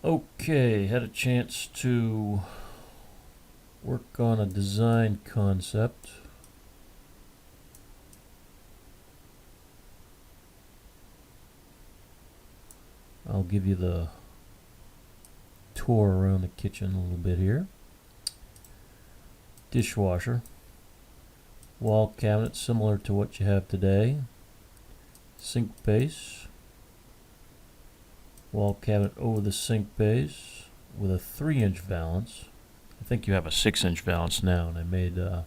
Okay, had a chance to work on a design concept. I'll give you the tour around the kitchen a little bit here. Dishwasher, wall cabinet similar to what you have today, sink base, wall cabinet over the sink base with a 3-inch valance. I think you have a 6-inch valance now, and I made the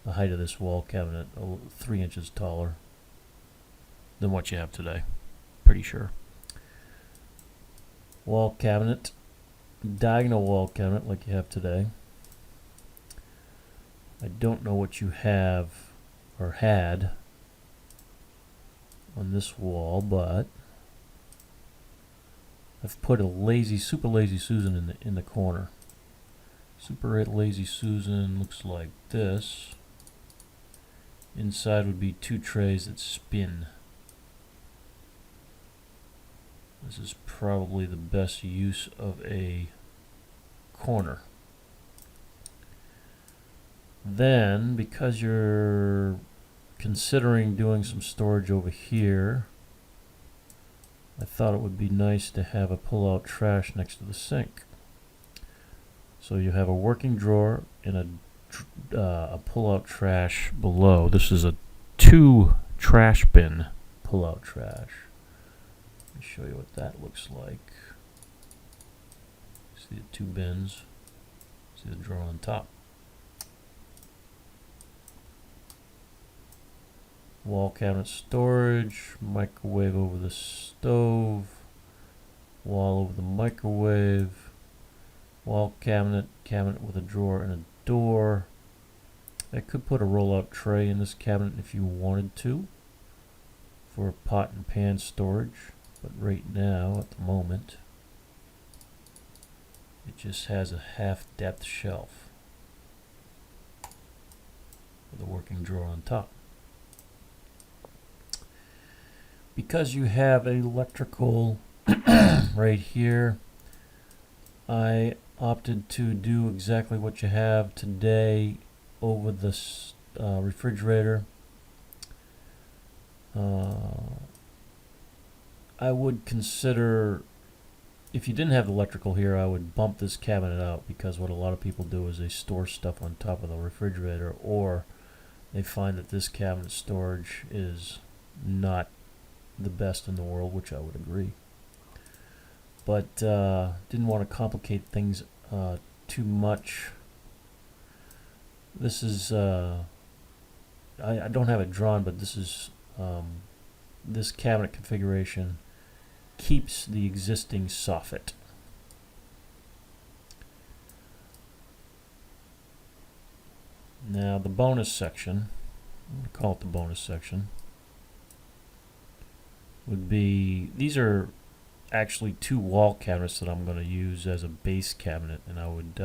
height of this wall cabinet 3 inches taller than what you have today. Pretty sure. Wall cabinet, diagonal wall cabinet like you have today. I don't know what you have or had on this wall, but I've put a super lazy Susan in the corner. Super lazy Susan looks like this. Inside would be 2 trays that spin. This is probably the best use of a corner. Then, because you're considering doing some storage over here, I thought it would be nice to have a pull-out trash next to the sink. So you have a working drawer and a pull-out trash below. This is a 2 trash bin pull-out trash. Let me show you what that looks like. See the 2 bins. See the drawer on top. Wall cabinet storage, microwave over the stove, wall over the microwave, wall cabinet, cabinet with a drawer and a door. I could put a roll-out tray in this cabinet if you wanted to for pot and pan storage, but right now, at the moment, it just has a half-depth shelf with a working drawer on top. Because you have electrical right here, I opted to do exactly what you have today over the refrigerator. I would consider, if you didn't have electrical here, I would bump this cabinet out, because what a lot of people do is they store stuff on top of the refrigerator, or they find that this cabinet storage is not the best in the world, which I would agree. But didn't want to complicate things too much. This is I don't have it drawn, but this is this cabinet configuration keeps the existing soffit. Now the bonus section, I'm going to call it the bonus section, would be, these are actually 2 wall cabinets that I'm going to use as a base cabinet, and I would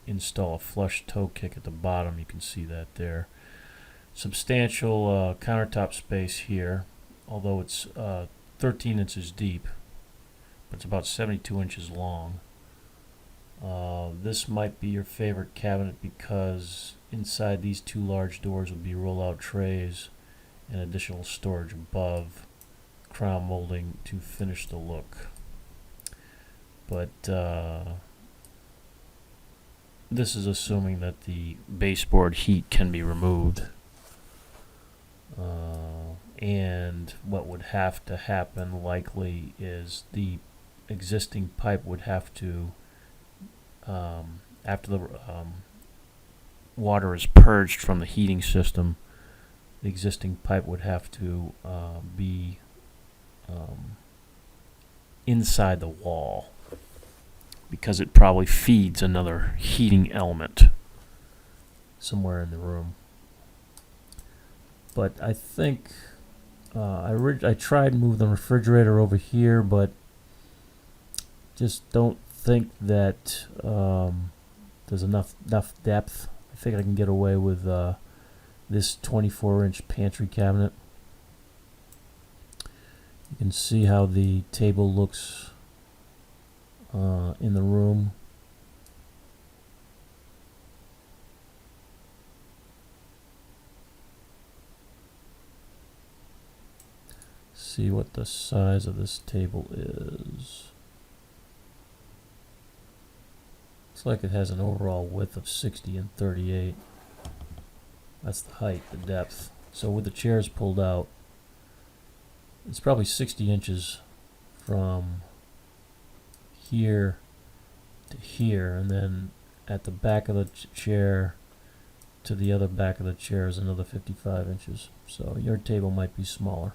install a flush toe kick at the bottom. You can see that there. Substantial countertop space here, although it's 13 inches deep, but it's about 72 inches long. This might be your favorite cabinet because inside these 2 large doors would be roll-out trays and additional storage above, crown molding to finish the look. But this is assuming that the baseboard heat can be removed. And what would have to happen likely is the existing pipe would have to, after the water is purged from the heating system, the existing pipe would have to be inside the wall, because it probably feeds another heating element somewhere in the room. But I think I tried to move the refrigerator over here, but just don't think that there's enough depth. I think I can get away with this 24-inch pantry cabinet. You can see how the table looks in the room. See what the size of this table is. Looks like it has an overall width of 60 and 38. That's the height, the depth. So with the chairs pulled out, it's probably 60 inches from here to here, and then at the back of the chair to the other back of the chair is another 55 inches. So your table might be smaller.